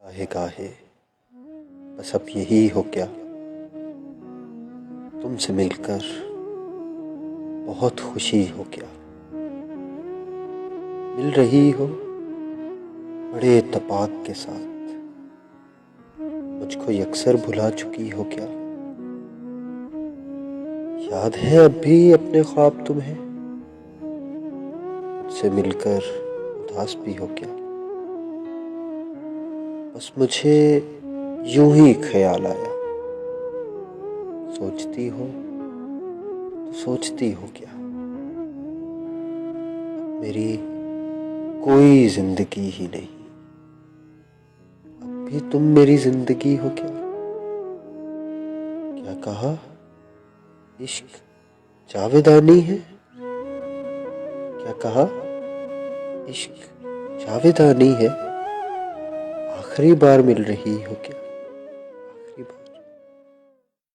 काहे काहे बस अब यही हो क्या, तुमसे मिलकर बहुत खुशी हो क्या। मिल रही हो बड़े इत्तेफाक के साथ, मुझको यकसर भुला चुकी हो क्या। याद है अब भी अपने ख्वाब तुम्हें, मुझसे मिलकर उदास भी हो क्या। बस मुझे यूं ही ख्याल आया, सोचती हो तो सोचती हो क्या। मेरी कोई जिंदगी ही नहीं, अब भी तुम मेरी जिंदगी हो क्या। क्या कहा, इश्क जावेदानी है। क्या कहा, इश्क जावेदानी है। आखिरी बार मिल रही हो क्या, आखिरी बार।